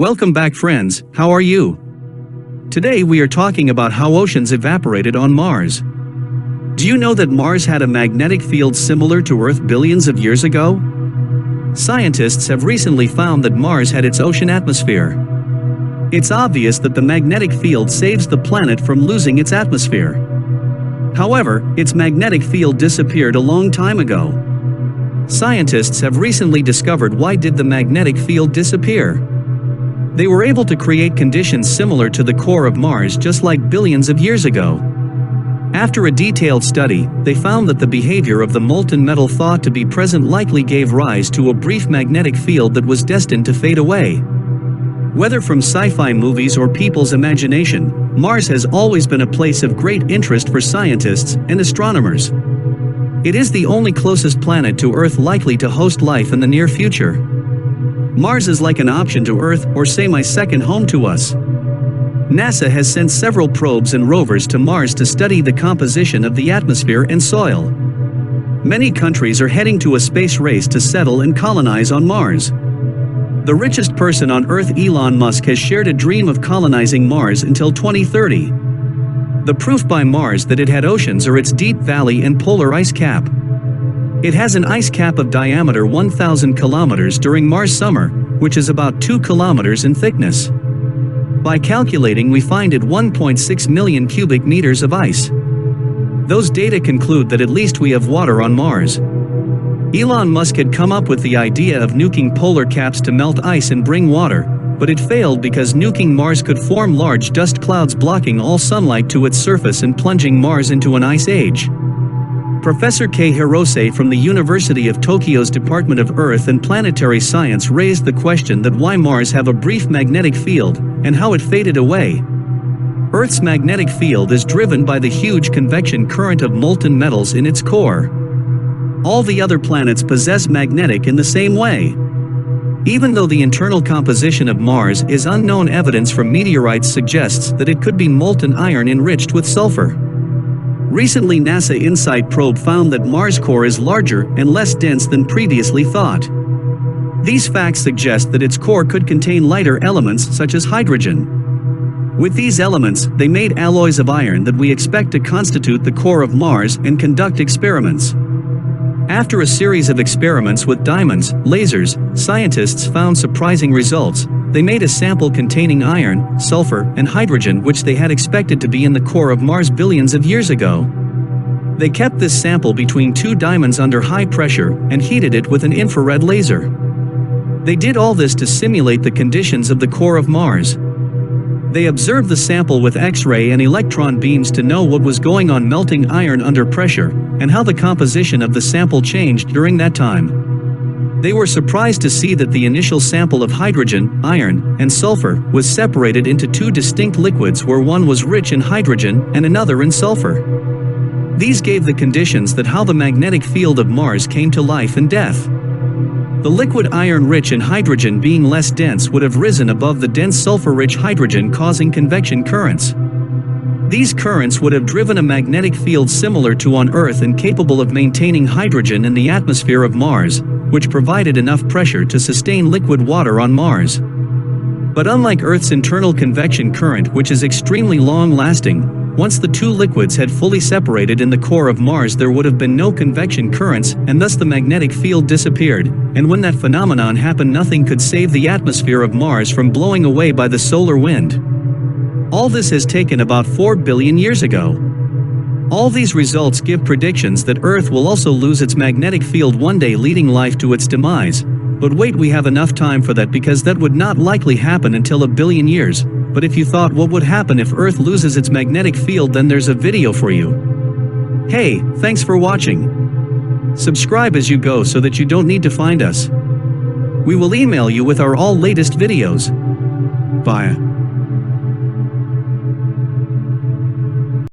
Welcome back, friends. How are you? Today we are talking about how oceans evaporated on Mars. Do you know that Mars had a magnetic field similar to Earth billions of years ago? Scientists have recently found that Mars had its ocean atmosphere. It's obvious that the magnetic field saves the planet from losing its atmosphere. However, its magnetic field disappeared a long time ago. Scientists have recently discovered why did the magnetic field disappear. They were able to create conditions similar to the core of Mars just like billions of years ago. After a detailed study, they found that the behavior of the molten metal thought to be present likely gave rise to a brief magnetic field that was destined to fade away. Whether from sci-fi movies or people's imagination, Mars has always been a place of great interest for scientists and astronomers. It is the only closest planet to Earth likely to host life in the near future. Mars is like an option to Earth, or say my second home to us. NASA has sent several probes and rovers to Mars to study the composition of the atmosphere and soil. Many countries are heading to a space race to settle and colonize on Mars. The richest person on Earth, Elon Musk, has shared a dream of colonizing Mars until 2030. The proof by Mars that it had oceans are its deep valley and polar ice cap. It has an ice cap of diameter 1,000 kilometers during Mars summer, which is about 2 kilometers in thickness. By calculating, we find it 1.6 million cubic meters of ice. Those data conclude that at least we have water on Mars. Elon Musk had come up with the idea of nuking polar caps to melt ice and bring water, but it failed because nuking Mars could form large dust clouds blocking all sunlight to its surface and plunging Mars into an ice age. Professor Kei Hirose from the University of Tokyo's Department of Earth and Planetary Science raised the question that why Mars have a brief magnetic field, and how it faded away. Earth's magnetic field is driven by the huge convection current of molten metals in its core. All the other planets possess magnetic in the same way. Even though the internal composition of Mars is unknown, evidence from meteorites suggests that it could be molten iron enriched with sulfur. Recently, NASA InSight probe found that Mars' core is larger and less dense than previously thought. These facts suggest that its core could contain lighter elements such as hydrogen. With these elements, they made alloys of iron that we expect to constitute the core of Mars and conduct experiments. After a series of experiments with diamonds, lasers, scientists found surprising results. They made a sample containing iron, sulfur, and hydrogen, which they had expected to be in the core of Mars billions of years ago. They kept this sample between two diamonds under high pressure and heated it with an infrared laser. They did all this to simulate the conditions of the core of Mars. They observed the sample with X-ray and electron beams to know what was going on melting iron under pressure, and how the composition of the sample changed during that time. They were surprised to see that the initial sample of hydrogen, iron, and sulfur was separated into two distinct liquids where one was rich in hydrogen and another in sulfur. These gave the conditions that how the magnetic field of Mars came to life and death. The liquid iron rich in hydrogen being less dense would have risen above the dense sulfur-rich hydrogen, causing convection currents. These currents would have driven a magnetic field similar to on Earth and capable of maintaining hydrogen in the atmosphere of Mars, which provided enough pressure to sustain liquid water on Mars. But unlike Earth's internal convection current, which is extremely long-lasting, once the two liquids had fully separated in the core of Mars, there would have been no convection currents, and thus the magnetic field disappeared, and when that phenomenon happened, nothing could save the atmosphere of Mars from blowing away by the solar wind. All this has taken about 4 billion years ago. All these results give predictions that Earth will also lose its magnetic field one day, leading life to its demise. But wait, we have enough time for that, because that would not likely happen until a billion years. But if you thought what would happen if Earth loses its magnetic field, then there's a video for you. Hey, thanks for watching. Subscribe as you go so that you don't need to find us. We will email you with our all latest videos. Bye.